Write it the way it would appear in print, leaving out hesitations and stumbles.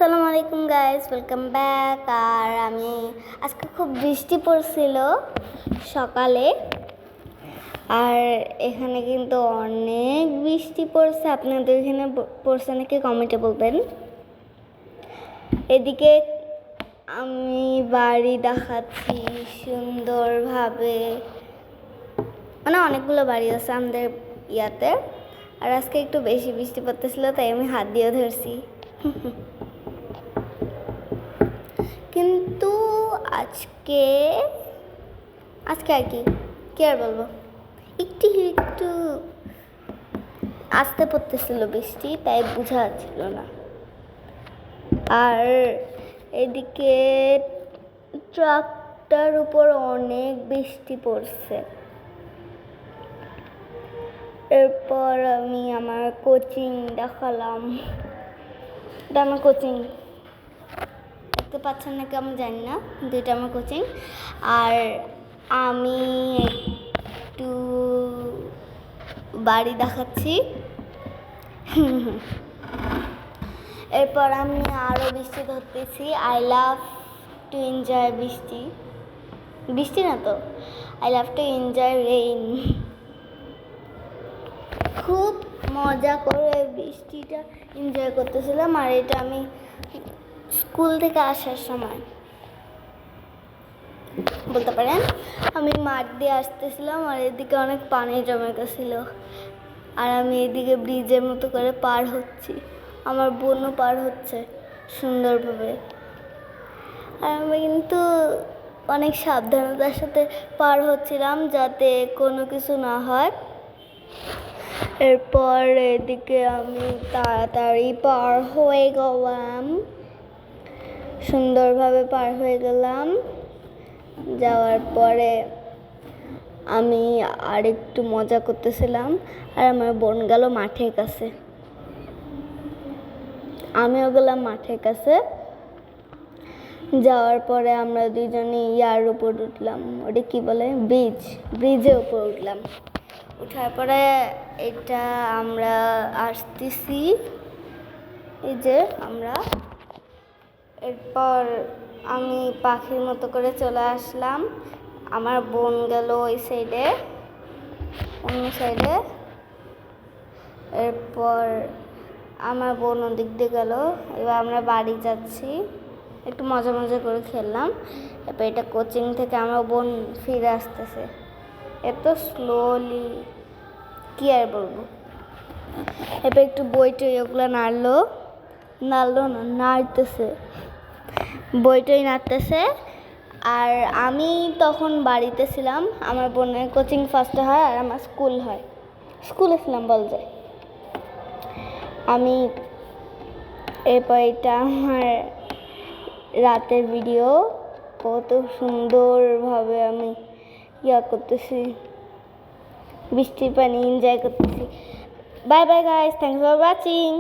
আসসালামু আলাইকুম guys, welcome back. আর আমি আজকে খুব বৃষ্টি পড়ছিল সকালে, আর এখানে কিন্তু অনেক বৃষ্টি পড়ছে। আপনাদের এখানে পড়ছে নাকি কমেন্টে বলবেন। এদিকে আমি বাড়ি দেখাচ্ছি সুন্দরভাবে, মানে অনেকগুলো বাড়ি আছে আমাদের ইয়াতে। আর আজকে একটু বেশি বৃষ্টি পড়তেছিল, তাই আমি হাত দিয়ে ধরছি। কিন্তু আজকে আর কি আর বলবো, একটু একটু আস্তে পড়তেছিল বৃষ্টি, তাই বোঝা যাচ্ছিল না। আর এদিকে ট্রাকটার উপর অনেক বৃষ্টি পড়ছে। এরপর আমি আমার কোচিং দেখালাম। এটা আমার কোচিং, দেখতে পাচ্ছেন নাকি আমি জানি না, কিন্তু এটা আমার কোচিং। আর আমি একটু বাড়ি দেখাচ্ছি। এরপর আমি আরও বৃষ্টি ধরতেছি। আই লাভ টু এনজয় বৃষ্টি না তো, I love to enjoy rain. খুব মজা করে বৃষ্টিটা এনজয় করতেছিলাম। আর এটা আমি স্কুল থেকে আসার সময় বলতে পারেন। আমি মাঠ দিয়ে আসতেছিলাম, আর এদিকে অনেক পানি জমে গেছিল, আর আমি এদিকে ব্রিজের মতো করে পার হচ্ছি। আমার বোনও পার হচ্ছে সুন্দরভাবে। আর আমি কিন্তু অনেক সাবধানতার সাথে পার হচ্ছিলাম, যাতে কোনো কিছু না হয়। এরপর এদিকে আমি তাড়াতাড়ি পার হয়ে গেলাম, সুন্দরভাবে পার হয়ে গেলাম। যাওয়ার পরে আমি আরেকটু মজা করতেছিলাম, আর আমার বোন গেল মাঠের কাছে, আমিও গেলাম মাঠের কাছে। যাওয়ার পরে আমরা দুজনে ইয়ার উপর উঠলাম, ওটা কি বলে, ব্রিজের উপর উঠলাম। উঠার পরে এটা আমরা আসতেছি, এই যে আমরা। এরপর আমি পাখির মতো করে চলে আসলাম। আমার বোন গেল ওই সাইডে, অন্য সাইডে। এরপর আমার বোন ওদিক দিয়ে গেল। এবার আমরা বাড়ি যাচ্ছি, একটু মজা করে খেললাম। এরপর এটা কোচিং থেকে আমার বোন ফিরে আসতেছে এত স্লোলি, কি আর বলবো। এরপর একটু বইটই ওগুলো নাড়লো না, নাড়তেছে, বইটই নাড়তেছে। আর আমি তখন বাড়িতে ছিলাম। আমার বোনের কোচিং ফার্স্টে হয়, আর আমার স্কুলে ছিলাম বল যায়। আমি এরপর এটা আমার রাতের ভিডিও, কত সুন্দরভাবে আমি করতেছি, বৃষ্টির পানি এনজয় করতেছি। Bye bye guys, thanks for watching.